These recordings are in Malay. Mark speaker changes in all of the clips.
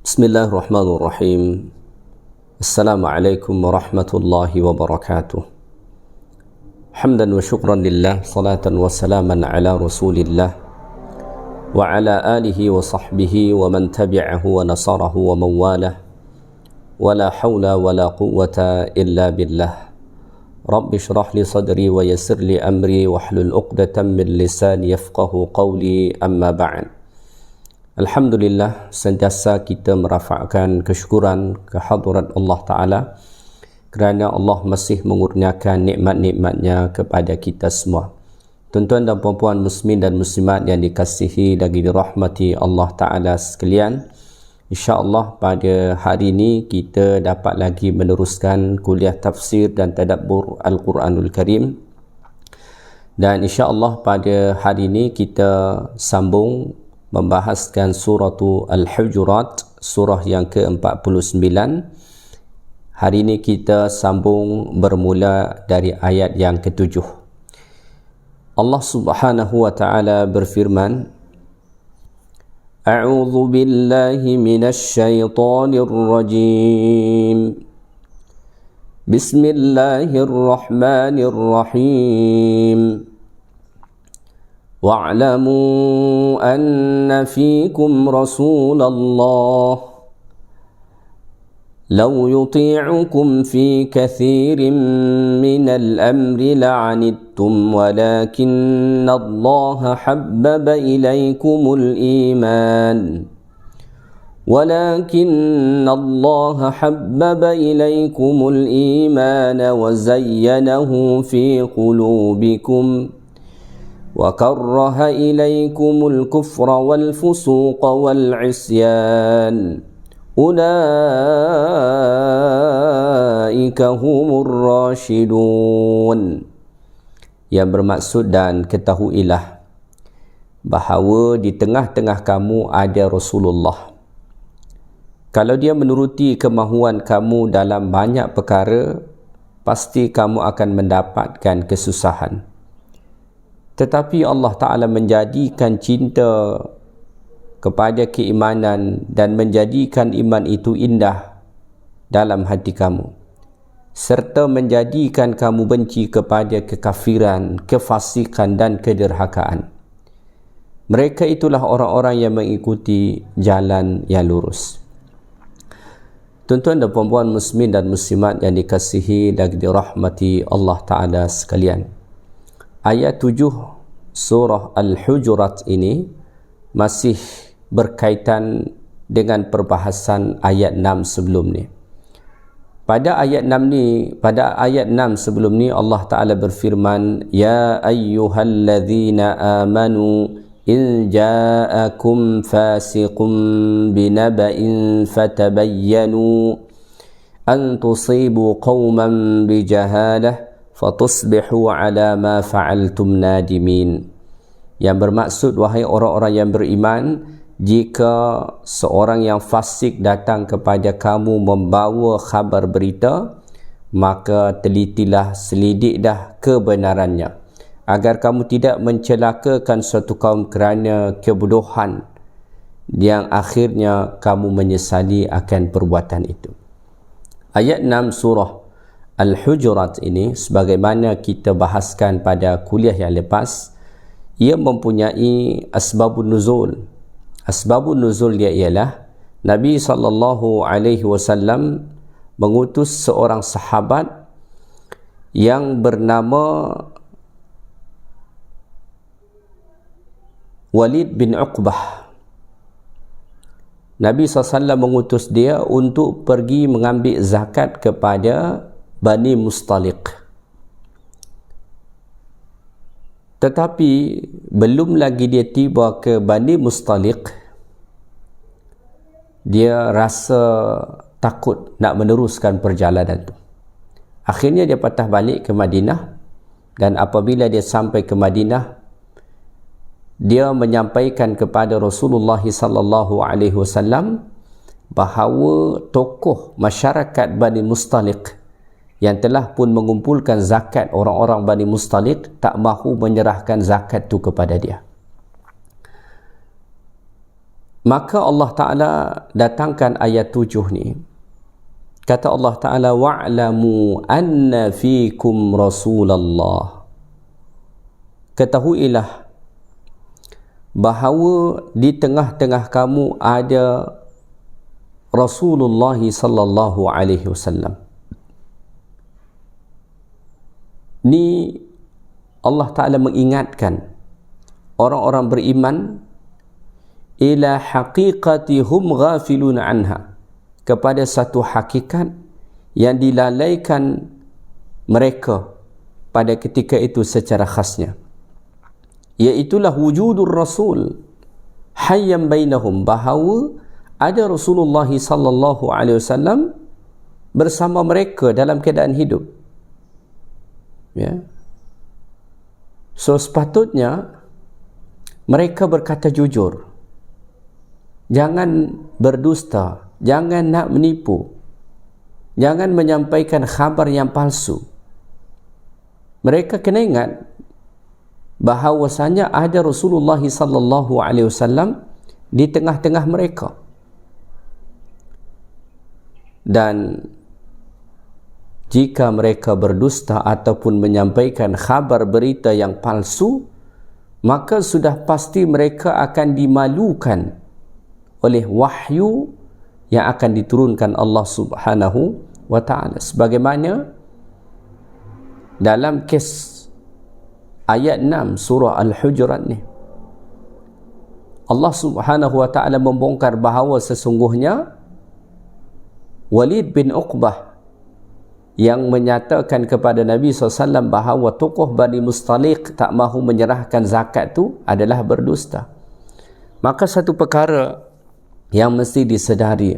Speaker 1: Bismillahirrahmanirrahim. Assalamualaikum warahmatullahi wabarakatuh. Hamdan wa syukran lillah, salatan wa salaman ala rasulillah wa ala alihi wa sahbihi wa man tabi'ahu wa nasarahu wa mawalah wa la hawla wa la quwwata illa billah. Rabbi syrah li sadri wa yassir li amri wa hlul uqdatan min lisani yafqahu qawli, amma ba'd. Alhamdulillah, sentiasa kita merafakkan kesyukuran kehadrat Allah Ta'ala kerana Allah masih mengurniakan nikmat-nikmatnya kepada kita semua. Tuan-tuan dan puan-puan muslimin dan muslimat yang dikasihi dan dirahmati Allah Ta'ala sekalian, insya-Allah pada hari ini kita dapat lagi meneruskan kuliah tafsir dan tadabbur Al-Quranul Karim. Dan insya-Allah pada hari ini kita sambung membahaskan surah Al-Hujurat, surah yang ke-49. Hari ini kita sambung bermula dari ayat yang ke-7. Allah Subhanahu wa taala berfirman, A'udzu billahi minasy syaithanir rajim. Bismillahirrahmanirrahim. واعلموا أن فيكم رسول الله لو يطيعكم في كثير من الأمر لعنتم ولكن الله حبب إليكم الإيمان وزينه في قلوبكم وكره إليكم الكفر والفسوق والعصيان أولئك هم الراشدون. Yang bermaksud, dan ketahuilah bahawa di tengah-tengah kamu ada Rasulullah. Kalau dia menuruti kemahuan kamu dalam banyak perkara, pasti kamu akan mendapatkan kesusahan. Tetapi Allah Ta'ala menjadikan cinta kepada keimanan dan menjadikan iman itu indah dalam hati kamu, serta menjadikan kamu benci kepada kekafiran, kefasikan dan kederhakaan. Mereka itulah orang-orang yang mengikuti jalan yang lurus. Tuan-tuan dan puan-puan muslimin dan muslimat yang dikasihi dan dirahmati Allah Ta'ala sekalian, ayat 7 surah Al-Hujurat ini masih berkaitan dengan perbahasan ayat 6 sebelum ni. Pada ayat 6 sebelum ni Allah Ta'ala berfirman, Ya ayyuhalladzina amanu in ja'akum fasiqun binaba'in fatabayyanu an tusibu qawman bijahalah fatusbihu ala ma fa'altum nadimin. Yang bermaksud, wahai orang-orang yang beriman, jika seorang yang fasik datang kepada kamu membawa khabar berita, maka telitilah, selidiklah kebenarannya, agar kamu tidak mencelakakan suatu kaum kerana kebodohan yang akhirnya kamu menyesali akan perbuatan itu. Ayat 6 surah Al-Hujurat ini, sebagaimana kita bahaskan pada kuliah yang lepas, ia mempunyai asbabun nuzul. Asbabun nuzul dia ialah Nabi SAW mengutus seorang sahabat yang bernama Walid bin Uqbah. Nabi SAW mengutus dia untuk pergi mengambil zakat kepada Bani Mustaliq. Tetapi belum lagi dia tiba ke Bani Mustaliq, dia rasa takut nak meneruskan perjalanan itu. Akhirnya dia patah balik ke Madinah, dan apabila dia sampai ke Madinah, dia menyampaikan kepada Rasulullah SAW bahawa tokoh masyarakat Bani Mustaliq yang telah pun mengumpulkan zakat orang-orang Bani Mustaliq tak mahu menyerahkan zakat itu kepada dia. Maka Allah Ta'ala datangkan ayat 7 ni. Kata Allah Ta'ala, wa'lamu anna fikum Rasulullah. Ketahuilah bahawa di tengah-tengah kamu ada Rasulullah sallallahu alaihi wasallam. Ni Allah Ta'ala mengingatkan orang-orang beriman ila haqiqati hum ghafilun anha, kepada satu hakikat yang dilalaikan mereka pada ketika itu secara khasnya, iaitulah wujudur Rasul hayyan bainahum, bahawa ada Rasulullah sallallahu alaihi wasallam bersama mereka dalam keadaan hidup. Ya. So sepatutnya mereka berkata jujur, jangan berdusta, jangan nak menipu, jangan menyampaikan khabar yang palsu. Mereka kena ingat bahawasanya ada Rasulullah sallallahu alaihi wasallam di tengah-tengah mereka. Dan jika mereka berdusta ataupun menyampaikan khabar berita yang palsu, maka sudah pasti mereka akan dimalukan oleh wahyu yang akan diturunkan Allah Subhanahu wa ta'ala. Sebagaimana dalam kes ayat 6 surah Al-Hujurat ni, Allah Subhanahu wa ta'ala membongkar bahawa sesungguhnya Walid bin Uqbah yang menyatakan kepada Nabi SAW bahawa tokoh Bani Mustaliq tak mahu menyerahkan zakat tu adalah berdusta. Maka satu perkara yang mesti disedari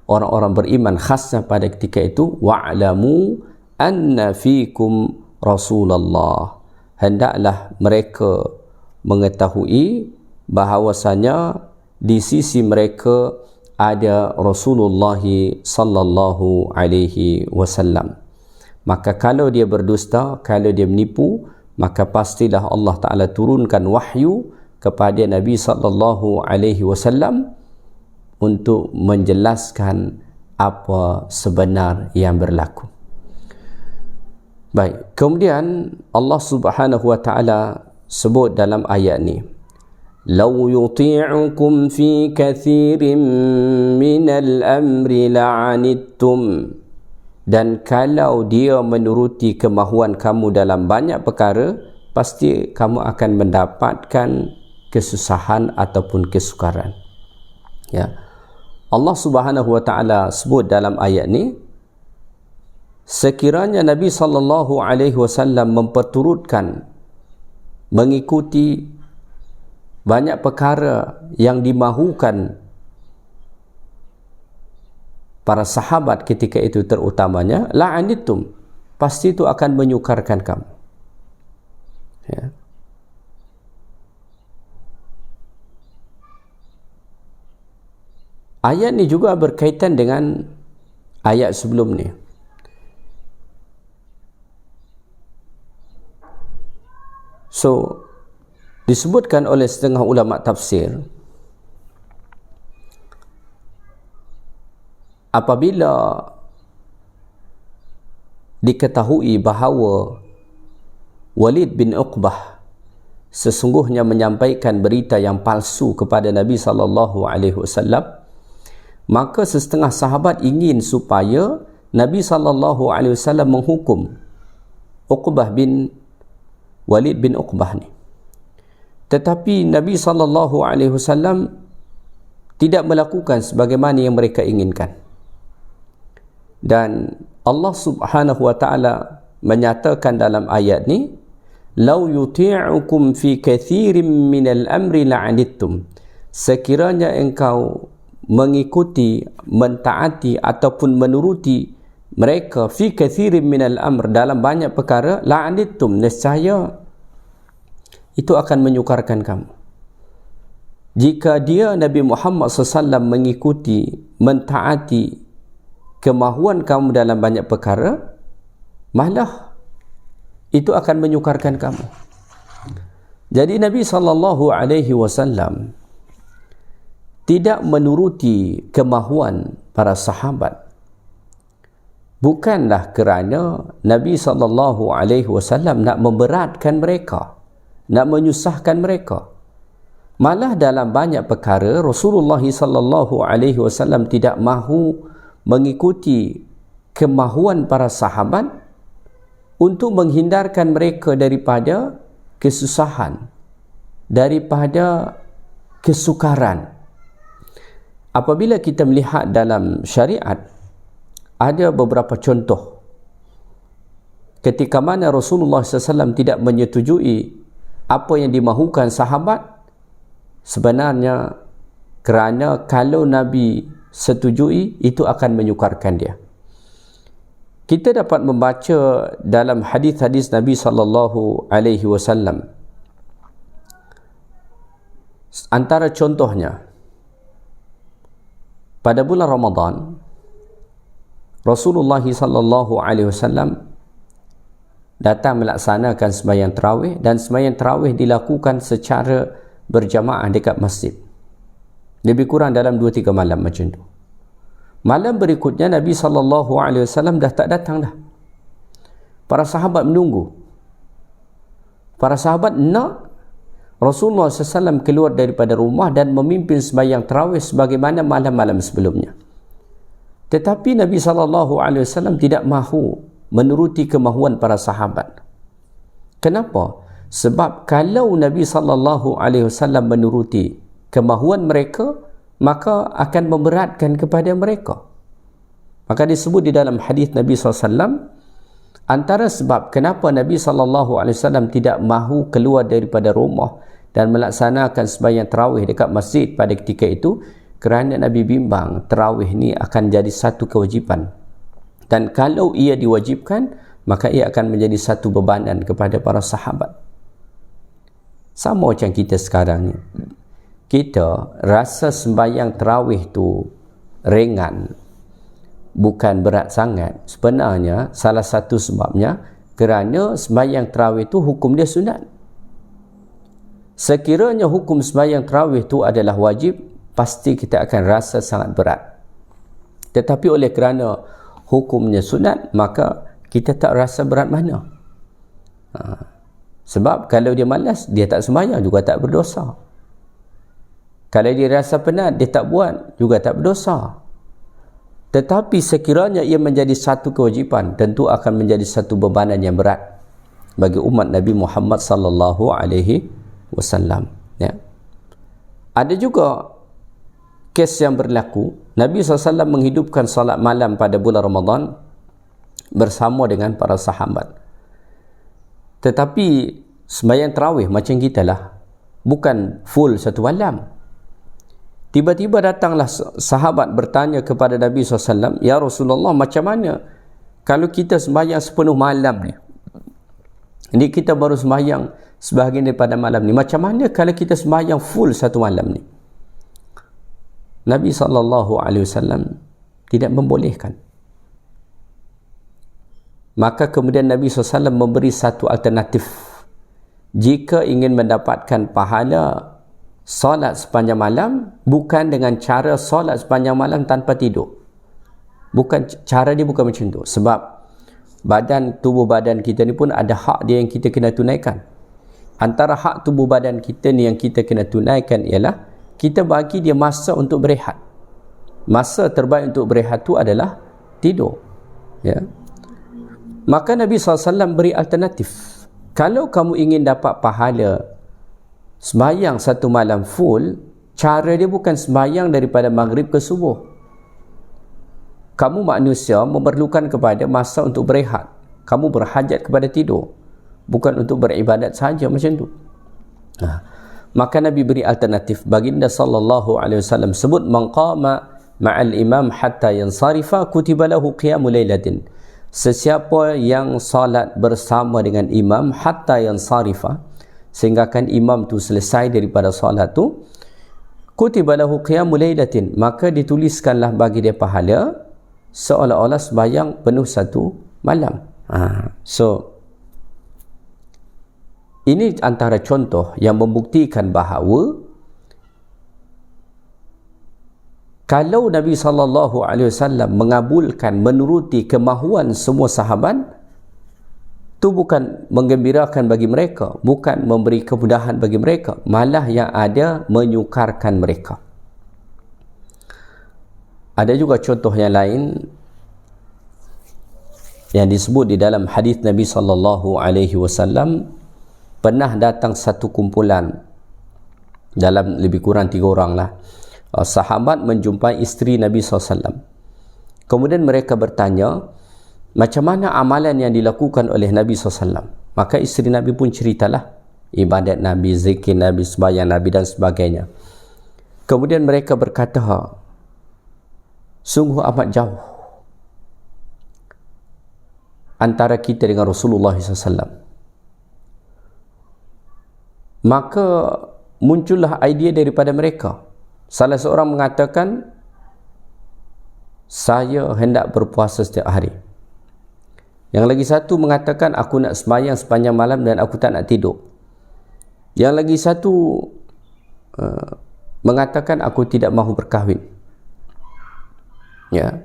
Speaker 1: orang-orang beriman khasnya pada ketika itu, wa'lamu anna fikum Rasulullah, hendaklah mereka mengetahui bahawasanya di sisi mereka ada Rasulullah sallallahu alaihi wasallam. Maka kalau dia berdusta, kalau dia menipu, maka pastilah Allah Ta'ala turunkan wahyu kepada Nabi sallallahu alaihi wasallam untuk menjelaskan apa sebenar yang berlaku. Baik, kemudian Allah Subhanahu wa ta'ala sebut dalam ayat ni, "Law yuti'ukum fi kathirin minal amri la'anittum." Dan kalau dia menuruti kemahuan kamu dalam banyak perkara, pasti kamu akan mendapatkan kesusahan ataupun kesukaran. Ya. Allah Subhanahu wa ta'ala sebut dalam ayat ni, sekiranya Nabi sallallahu alaihi wasallam memperturutkan mengikuti banyak perkara yang dimahukan para sahabat ketika itu terutamanya, la'anittum, pasti itu akan menyukarkan kamu. Ya. Ayat ni juga berkaitan dengan ayat sebelum ni. So, disebutkan oleh setengah ulama tafsir, apabila diketahui bahawa Walid bin Uqbah sesungguhnya menyampaikan berita yang palsu kepada Nabi sallallahu alaihi wasallam, maka setengah sahabat ingin supaya Nabi sallallahu alaihi wasallam menghukum Uqbah bin Walid bin Uqbah ni. Tetapi Nabi sallallahu alaihi wasallam tidak melakukan sebagaimana yang mereka inginkan. Dan Allah Subhanahu wa ta'ala menyatakan dalam ayat ni, "Law yuti'ukum fi kathirin minal amri la'anittum." Sekiranya engkau mengikuti, mentaati ataupun menuruti mereka fi kathirin minal amr, dalam banyak perkara, la'anittum, nescaya itu akan menyukarkan kamu. Jika dia Nabi Muhammad SAW mengikuti, mentaati kemahuan kamu dalam banyak perkara, malah itu akan menyukarkan kamu. Jadi Nabi SAW tidak menuruti kemahuan para sahabat bukanlah kerana Nabi SAW nak memberatkan mereka, nak menyusahkan mereka. Malah dalam banyak perkara Rasulullah SAW tidak mahu mengikuti kemahuan para sahabat untuk menghindarkan mereka daripada kesusahan, daripada kesukaran. Apabila kita melihat dalam syariat, ada beberapa contoh ketika mana Rasulullah SAW tidak menyetujui apa yang dimahukan sahabat, sebenarnya kerana kalau Nabi setujui, itu akan menyukarkan dia. Kita dapat membaca dalam hadis-hadis Nabi SAW. Antara contohnya, pada bulan Ramadan, Rasulullah SAW datang melaksanakan sembahyang tarawih, dan sembahyang tarawih dilakukan secara berjamaah dekat masjid. Lebih kurang dalam 2-3 malam macam tu. Malam berikutnya Nabi SAW dah tak datang dah. Para sahabat menunggu. Para sahabat nak Rasulullah SAW keluar daripada rumah dan memimpin sembahyang tarawih sebagaimana malam-malam sebelumnya. Tetapi Nabi SAW tidak mahu menuruti kemahuan para sahabat. Kenapa? Sebab kalau Nabi SAW menuruti kemahuan mereka, maka akan memberatkan kepada mereka. Maka disebut di dalam hadis Nabi SAW, antara sebab kenapa Nabi SAW tidak mahu keluar daripada rumah dan melaksanakan sembahyang tarawih dekat masjid pada ketika itu, kerana Nabi bimbang tarawih ni akan jadi satu kewajipan, dan kalau ia diwajibkan, maka ia akan menjadi satu bebanan kepada para sahabat. Sama macam kita sekarang ni, kita rasa sembahyang tarawih tu ringan, bukan berat sangat. Sebenarnya salah satu sebabnya kerana sembahyang tarawih tu hukum dia sunat. Sekiranya hukum sembahyang tarawih tu adalah wajib, pasti kita akan rasa sangat berat. Tetapi oleh kerana hukumnya sunat, maka kita tak rasa berat mana. Sebab kalau dia malas, dia tak sembahyang juga tak berdosa. Kalau dia rasa penat, dia tak buat juga tak berdosa. Tetapi sekiranya ia menjadi satu kewajipan, tentu akan menjadi satu bebanan yang berat bagi umat Nabi Muhammad sallallahu alaihi wasallam. Ya. Ada juga kes yang berlaku, Nabi SAW menghidupkan salat malam pada bulan Ramadan bersama dengan para sahabat. Tetapi sembahyang tarawih macam kita lah, bukan full satu malam. Tiba-tiba datanglah sahabat bertanya kepada Nabi SAW, "Ya Rasulullah, macam mana kalau kita sembahyang sepenuh malam ni? Ini kita baru sembahyang sebahagian daripada malam ni. Macam mana kalau kita sembahyang full satu malam ni?" Nabi SAW tidak membolehkan. Maka kemudian Nabi SAW memberi satu alternatif. Jika ingin mendapatkan pahala solat sepanjang malam, bukan dengan cara solat sepanjang malam tanpa tidur. Cara dia bukan macam tu. Sebab tubuh badan kita ni pun ada hak dia yang kita kena tunaikan. Antara hak tubuh badan kita ni yang kita kena tunaikan ialah kita bagi dia masa untuk berehat. Masa terbaik untuk berehat tu adalah tidur. Ya. Maka Nabi SAW beri alternatif. Kalau kamu ingin dapat pahala sembahyang satu malam full, cara dia bukan sembahyang daripada maghrib ke subuh. Kamu manusia memerlukan kepada masa untuk berehat. Kamu berhajat kepada tidur, bukan untuk beribadat sahaja macam tu. Maka Nabi beri alternatif. Baginda sallallahu alaihi wasallam sebut, "Man qama ma'al imam hatta yansarifa kutiba lahu qiyamul lailatin." Sesiapa yang salat bersama dengan imam hatta yansarifa, sehingga kan imam tu selesai daripada salat tu, kutiba lahu qiyamul lailatin, maka dituliskanlah bagi dia pahala seolah-olah sembahyang penuh satu malam. So ini antara contoh yang membuktikan bahawa Kalau Nabi SAW mengabulkan, menuruti kemahuan semua sahabat, itu bukan menggembirakan bagi mereka, bukan memberi kemudahan bagi mereka, malah yang ada menyukarkan mereka. Ada juga contoh yang lain yang disebut di dalam hadis Nabi SAW. Pernah datang satu kumpulan, dalam lebih kurang 3 orang lah, sahabat menjumpai isteri Nabi SAW. Kemudian mereka bertanya, macam mana amalan yang dilakukan oleh Nabi SAW? Maka isteri Nabi pun ceritalah ibadat Nabi, zikir Nabi, sembahyang Nabi dan sebagainya. Kemudian mereka berkata, sungguh amat jauh antara kita dengan Rasulullah SAW. Maka muncullah idea daripada mereka. Salah seorang mengatakan, saya hendak berpuasa setiap hari. Yang lagi satu mengatakan, aku nak sembahyang sepanjang malam dan aku tak nak tidur. Yang lagi satu mengatakan, aku tidak mahu berkahwin. Ya.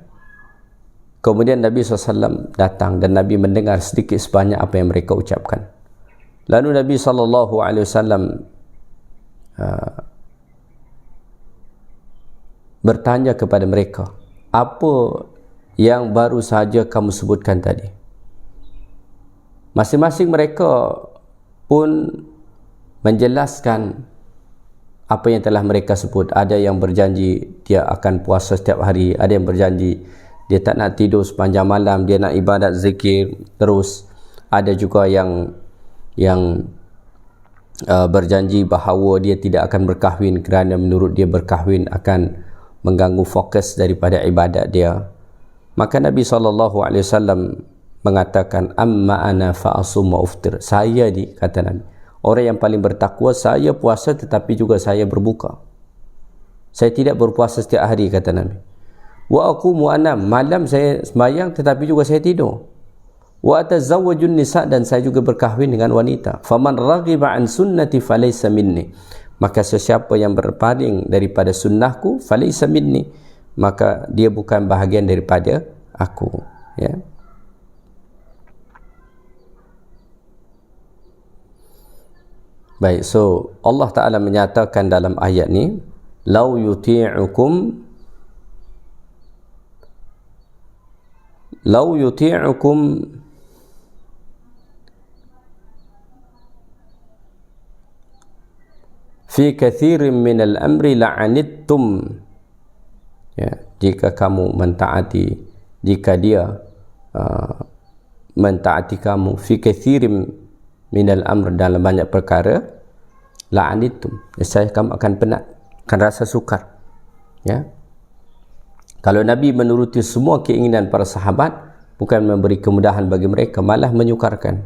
Speaker 1: Kemudian Nabi SAW datang dan Nabi mendengar sedikit sebanyak apa yang mereka ucapkan. Lalu Nabi SAW bertanya kepada mereka, apa yang baru saja kamu sebutkan tadi? Masing-masing mereka pun menjelaskan apa yang telah mereka sebut. Ada yang berjanji dia akan puasa setiap hari, ada yang berjanji dia tak nak tidur sepanjang malam, dia nak ibadat zikir terus. Ada juga yang berjanji bahawa dia tidak akan berkahwin kerana menurut dia berkahwin akan mengganggu fokus daripada ibadat dia. Maka Nabi SAW mengatakan, amma ana fa'asum wa uftir. Saya ni, kata Nabi, orang yang paling bertakwa, saya puasa tetapi juga saya berbuka. Saya tidak berpuasa setiap hari, kata Nabi. Wa aqumu anam, malam saya sembahyang tetapi juga saya tidur. Wa atazawwajun nisa, dan saya juga berkahwin dengan wanita. Faman raghiba an sunnati falaysa minni. Maka sesiapa yang berpaling daripada sunnahku, falaysa minni, maka dia bukan bahagian daripada aku. Ya. Baik, so Allah Ta'ala menyatakan dalam ayat ni, lau yuti'ukum fi kathirin minal amri la'anittum. Ya, jika kamu mentaati, jika dia mentaati kamu, fi kathirin minal amr, dalam banyak perkara, la'anittum, saya kamu akan penat, akan rasa sukar. Ya. Kalau Nabi menuruti semua keinginan para sahabat, bukan memberi kemudahan bagi mereka, malah menyukarkan.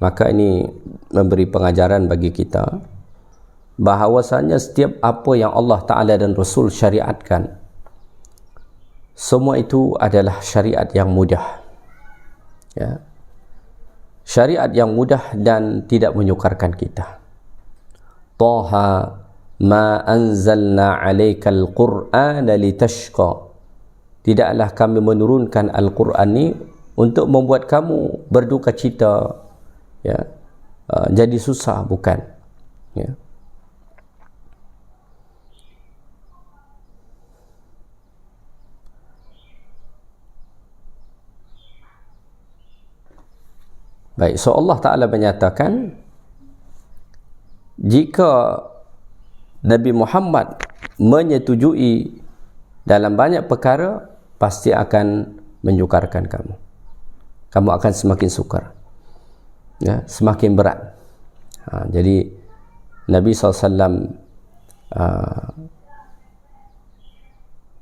Speaker 1: Maka ini memberi pengajaran bagi kita bahawasanya setiap apa yang Allah Ta'ala dan Rasul syariatkan, semua itu adalah syariat yang mudah. Ya. Syariat yang mudah dan tidak menyukarkan kita. Taha ma anzalna alaikal qur'ana litashqa. Tidaklah kami menurunkan Al-Quran ni untuk membuat kamu berduka cita, ya, jadi susah, bukan. Ya. Baik, so Allah Ta'ala menyatakan, jika Nabi Muhammad menyetujui dalam banyak perkara, pasti akan menyukarkan kamu. Kamu akan semakin sukar, ya, semakin berat. Jadi Nabi SAW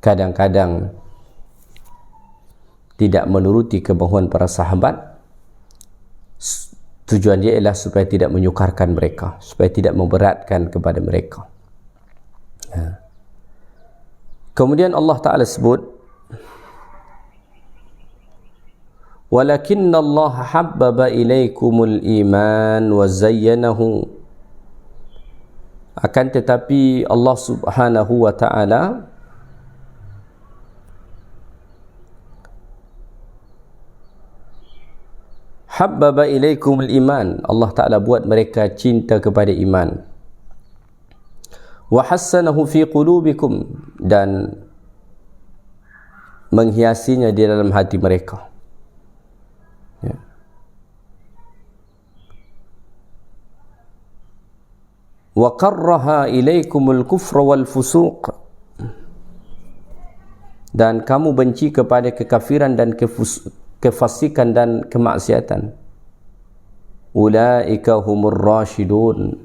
Speaker 1: kadang-kadang tidak menuruti kemahuan para sahabat. Tujuan dia ialah supaya tidak menyukarkan mereka, supaya tidak memberatkan kepada mereka. Kemudian Allah Ta'ala sebut, walakinna Allah habbaba ilaikumul iman wa zayyanahu Akan tetapi Allah Subhanahu wa ta'ala habbaba ilaikumul iman, Allah Ta'ala buat mereka cinta kepada iman. Wa hassanahu fi qulubikum, dan menghiasinya di dalam hati mereka. Ya. Wa karraha ilaikumul kufra wal fusuq, dan kamu benci kepada kekafiran dan kefasikan dan kemaksiatan. Ulaika humur rasyidun,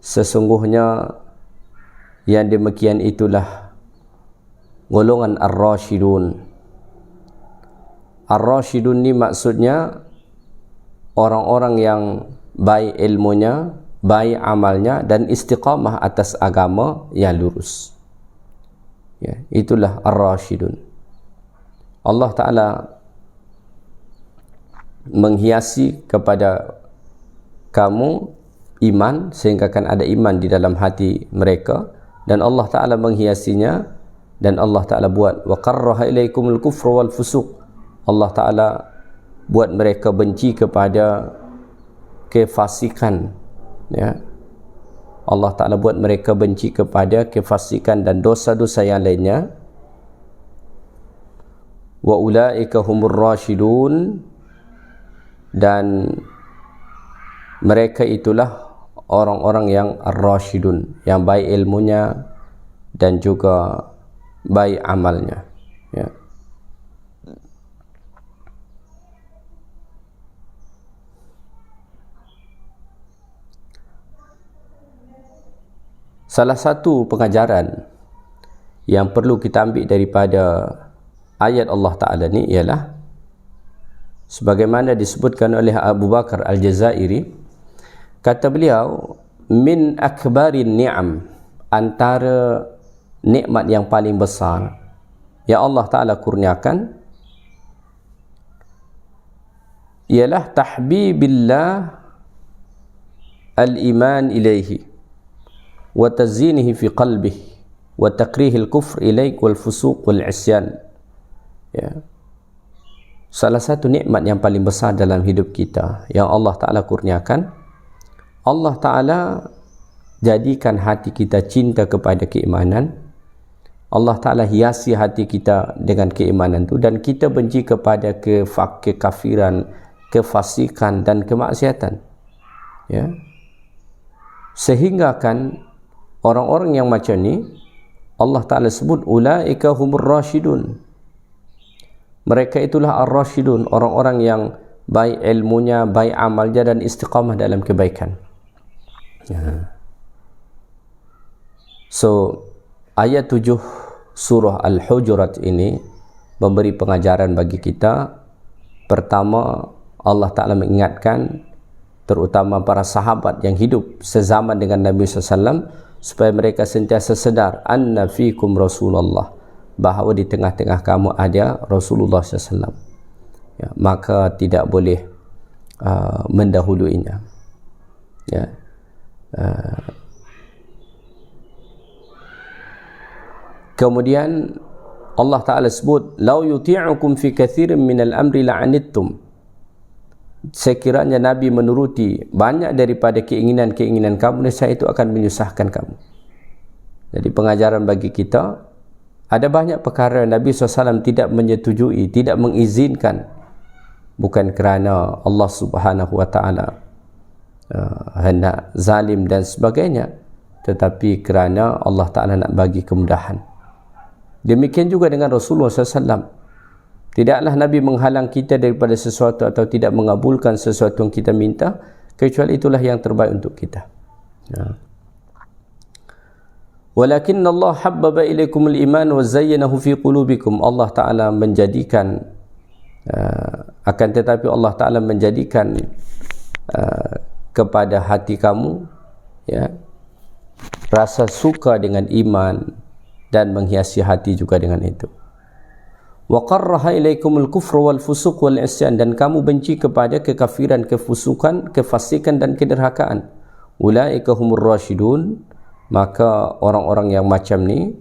Speaker 1: sesungguhnya yang demikian itulah golongan ar-rasyidun. Ar-rasyidun ni maksudnya orang-orang yang baik ilmunya, baik amalnya, dan istiqamah atas agama yang lurus. Ya, itulah ar-rasyidun. Allah Ta'ala menghiasi kepada kamu iman, sehingga akan ada iman di dalam hati mereka, dan Allah Ta'ala menghiasinya, dan Allah Ta'ala buat wa karraha ilaikumul kufra wal fusuq, Allah Ta'ala buat mereka benci kepada kefasikan. Ya, Allah Ta'ala buat mereka benci kepada kefasikan dan dosa-dosa yang lainnya. Wa ulaika humur rasyidun, dan mereka itulah orang-orang yang ar-rasyidun, yang baik ilmunya dan juga baik amalnya. Ya. Salah satu pengajaran yang perlu kita ambil daripada ayat Allah Ta'ala ni ialah, sebagaimana disebutkan oleh Abu Bakar Al-Jazairi, kata beliau, min akbarin ni'am, antara nikmat yang paling besar yang Allah Ta'ala kurniakan ialah tahbibillah al-iman ilaihi wa tazinihi fi qalbihi wa takrihil kufr ilaik wal fusuq wal isyan. Ya. Salah satu nikmat yang paling besar dalam hidup kita yang Allah Ta'ala kurniakan, Allah Ta'ala jadikan hati kita cinta kepada keimanan. Allah Ta'ala hiasi hati kita dengan keimanan itu, dan kita benci kepada kekafiran, kefasikan dan kemaksiatan. Ya. Sehingga kan orang-orang yang macam ni Allah Ta'ala sebut ulaika humur rasyidun. Mereka itulah ar-rasyidun, orang-orang yang baik ilmunya, baik amalnya, dan istiqamah dalam kebaikan. Ya. So, ayat 7 surah Al-Hujurat ini memberi pengajaran bagi kita. Pertama, Allah Ta'ala mengingatkan terutama para sahabat yang hidup sezaman dengan Nabi SAW, supaya mereka sentiasa sedar anna fikum Rasulullah, bahawa di tengah-tengah kamu ada Rasulullah SAW. Ya, maka tidak boleh mendahuluinya. Ya. Kemudian Allah Ta'ala sebut, lau yuti'ukum fi kathirin minal amri la'anittum, sekiranya Nabi menuruti banyak daripada keinginan-keinginan kamu, nescaya itu akan menyusahkan kamu. Jadi pengajaran bagi kita, ada banyak perkara Nabi SAW tidak menyetujui, tidak mengizinkan, bukan kerana Allah Subhanahu wa Ta'ala hendak zalim dan sebagainya, tetapi kerana Allah Ta'ala nak bagi kemudahan. Demikian juga dengan Rasulullah SAW. Tidaklah Nabi menghalang kita daripada sesuatu atau tidak mengabulkan sesuatu yang kita minta, kecuali itulah yang terbaik untuk kita. Walakin Allah habbaba ilaikumul iman wa zayyanahu fi qulubikum. Allah Ta'ala menjadikan akan tetapi Allah Ta'ala menjadikan kepada hati kamu, ya, rasa suka dengan iman, dan menghiasi hati juga dengan itu. Wa qarraha ilaikumul kufra wal fusuq wal isyan, dan kamu benci kepada kekafiran, kefusukan, kefasikan dan kederhakaan. ulaika humur rasyidun, maka orang-orang yang macam ni,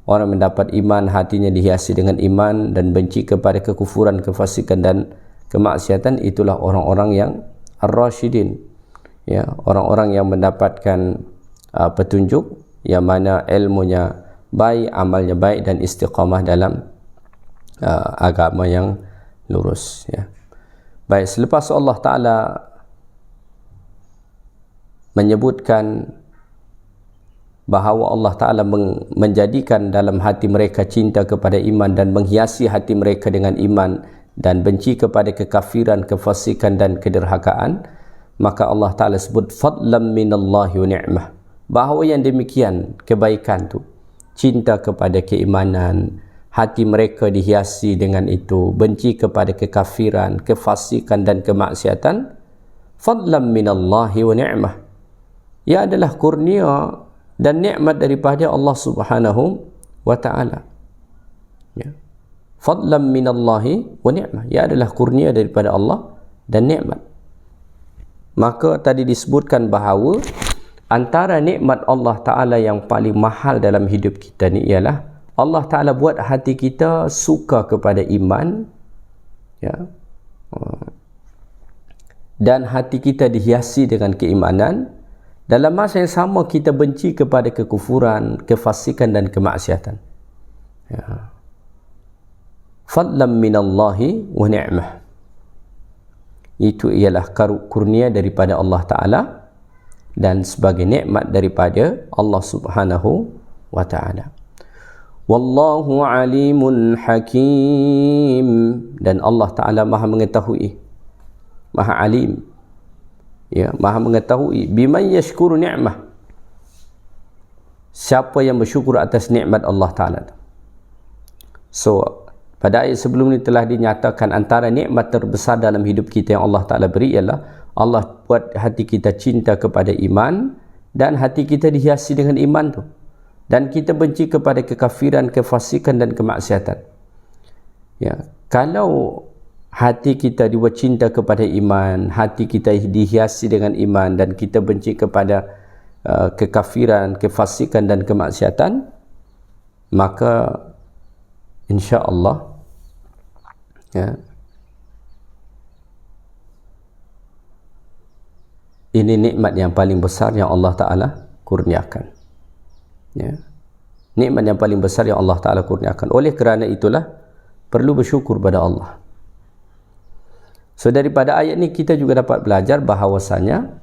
Speaker 1: orang mendapat iman, hatinya dihiasi dengan iman dan benci kepada kekufuran, kefasikan dan kemaksiatan, itulah orang-orang yang ar-rasyidin, ya, orang-orang yang mendapatkan petunjuk, yang mana ilmunya baik, amalnya baik dan istiqamah dalam agama yang lurus, ya. Baik, selepas Allah Ta'ala menyebutkan bahawa Allah Ta'ala menjadikan dalam hati mereka cinta kepada iman dan menghiasi hati mereka dengan iman dan benci kepada kekafiran, kefasikan dan kederhakaan, maka Allah Ta'ala sebut fadlam minallahi wa ni'mah, bahawa yang demikian kebaikan tu, cinta kepada keimanan, hati mereka dihiasi dengan itu, benci kepada kekafiran, kefasikan dan kemaksiatan, fadlam minallahi wa ni'mah, ia adalah kurnia dan nikmat daripada Allah Subhanahu wa Ta'ala, ya. Fadlam minallahi wa ni'mah, ia adalah kurnia daripada Allah dan nikmat. Maka tadi disebutkan bahawa antara nikmat Allah Ta'ala yang paling mahal dalam hidup kita ni ialah Allah Ta'ala buat hati kita suka kepada iman, ya, dan hati kita dihiasi dengan keimanan. Dalam masa yang sama kita benci kepada kekufuran, kefasikan dan kemaksiatan, ya. Fadlam minallahi wa ni'mah, itu ialah kurnia daripada Allah Ta'ala dan sebagai nikmat daripada Allah Subhanahu wa Ta'ala. Wallahu alimun hakim, dan Allah Ta'ala maha mengetahui, maha alim, ya, maha mengetahui, biman yashkuru ni'mah, siapa yang bersyukur atas nikmat Allah Ta'ala. So pada ayat sebelum ni telah dinyatakan antara nikmat terbesar dalam hidup kita yang Allah Ta'ala beri ialah Allah buat hati kita cinta kepada iman dan hati kita dihiasi dengan iman tu, dan kita benci kepada kekafiran, kefasikan dan kemaksiatan, ya. Kalau hati kita dibuat cinta kepada iman, hati kita dihiasi dengan iman dan kita benci kepada kekafiran, kefasikan dan kemaksiatan, maka insya-Allah, ya, ini nikmat yang paling besar yang Allah Ta'ala kurniakan, ya. Nikmat yang paling besar yang Allah Ta'ala kurniakan. Oleh kerana itulah perlu bersyukur pada Allah. So daripada ayat ni kita juga dapat belajar bahawasanya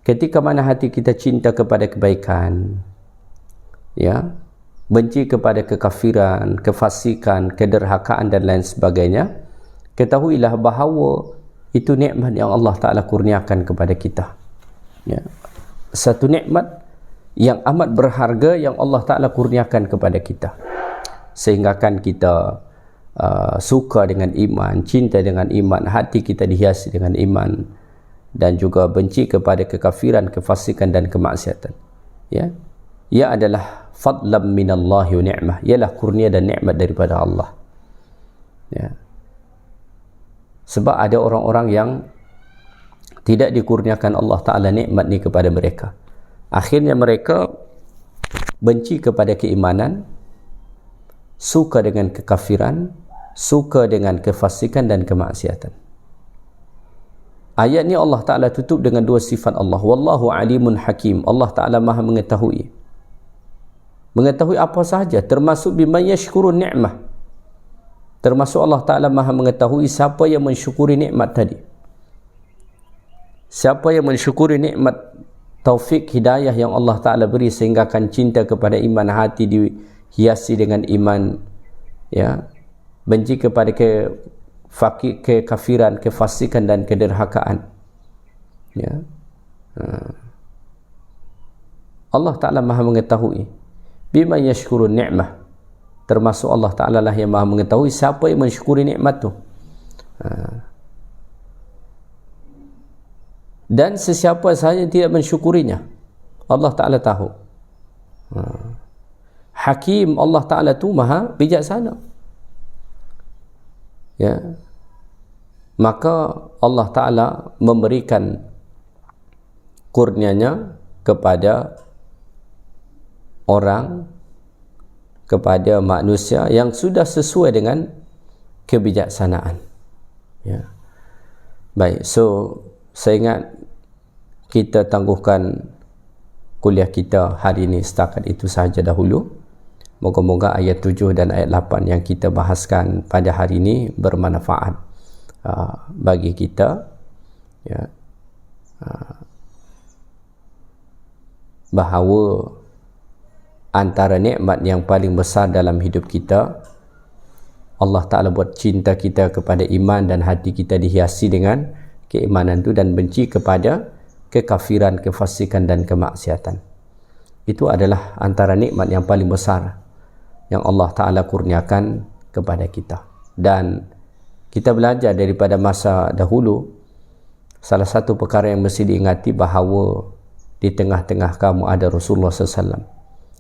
Speaker 1: ketika mana hati kita cinta kepada kebaikan, ya, benci kepada kekafiran, kefasikan, kederhakaan dan lain sebagainya, ketahuilah bahawa itu nikmat yang Allah Ta'ala kurniakan kepada kita, ya. Satu nikmat yang amat berharga yang Allah Ta'ala kurniakan kepada kita, sehingga kan kita suka dengan iman, cinta dengan iman, hati kita dihiasi dengan iman, dan juga benci kepada kekafiran, kefasikan dan kemaksiatan, ya. Ia adalah fadlam minallahi wa ni'mah, ialah kurnia dan nikmat daripada Allah, ya. Sebab ada orang-orang yang tidak dikurniakan Allah Ta'ala nikmat ni kepada mereka, akhirnya mereka benci kepada keimanan, suka dengan kekafiran, suka dengan kefasikan dan kemaksiatan. Ayat ni Allah Ta'ala tutup dengan dua sifat Allah. Wallahu alimun hakim, Allah Ta'ala maha mengetahui. Mengetahui apa sahaja, termasuk biman yashkurun ni'mah, termasuk Allah Ta'ala maha mengetahui siapa yang mensyukuri nikmat tadi, siapa yang mensyukuri nikmat taufik hidayah yang Allah Ta'ala beri sehingga akan cinta kepada iman, hati dihiasi dengan iman, ya, benci kepada kekafiran, kefasikan dan kederhakaan, ya. Allah Ta'ala maha mengetahui bima yashkurun ni'mah, termasuk Allah Ta'ala lah yang maha mengetahui siapa yang mensyukuri nikmat tu, dan sesiapa sahaja yang tidak mensyukurinya Allah Ta'ala tahu. Hakim, Allah Ta'ala tu maha bijaksana, ya. Maka Allah Ta'ala memberikan kurnianya kepada orang, kepada manusia yang sudah sesuai dengan kebijaksanaan. Ya. Baik, so saya ingat kita tangguhkan kuliah kita hari ini setakat itu sahaja dahulu. Moga-moga ayat 7 dan ayat 8 yang kita bahaskan pada hari ini bermanfaat bagi kita, ya. Bahawa antara nikmat yang paling besar dalam hidup kita, Allah Ta'ala buat cinta kita kepada iman dan hati kita dihiasi dengan keimanan itu, dan benci kepada kekafiran, kefasikan dan kemaksiatan. Itu adalah antara nikmat yang paling besar yang Allah Ta'ala kurniakan kepada kita. Dan kita belajar daripada masa dahulu, salah satu perkara yang mesti diingati bahawa di tengah-tengah kamu ada Rasulullah SAW.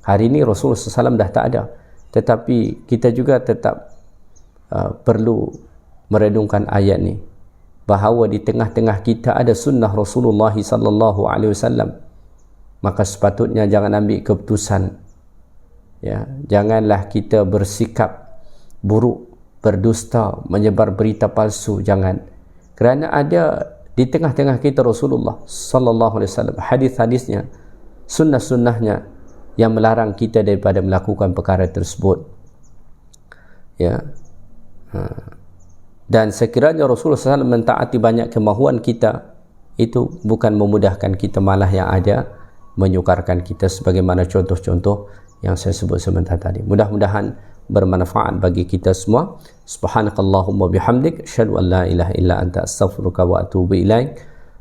Speaker 1: Hari ini Rasulullah SAW dah tak ada, tetapi kita juga tetap perlu merenungkan ayat ni, bahawa di tengah-tengah kita ada sunnah Rasulullah SAW. Maka sepatutnya jangan ambil keputusan, ya, janganlah kita bersikap buruk, berdusta, menyebar berita palsu, jangan. Kerana ada di tengah-tengah kita Rasulullah SAW, hadis-hadisnya, sunnah-sunnahnya yang melarang kita daripada melakukan perkara tersebut, ya. Dan sekiranya Rasulullah SAW mentaati banyak kemahuan kita, itu bukan memudahkan kita, malah yang ada menyukarkan kita, sebagaimana contoh-contoh yang saya sebut sebentar tadi. Mudah-mudahan bermanfaat bagi kita semua. Subhanakallahumma bihamdik, asyhadu an la ilaha illa anta, astaghfiruka wa atubu ilaik.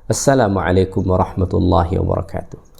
Speaker 1: Assalamualaikum warahmatullahi wabarakatuh.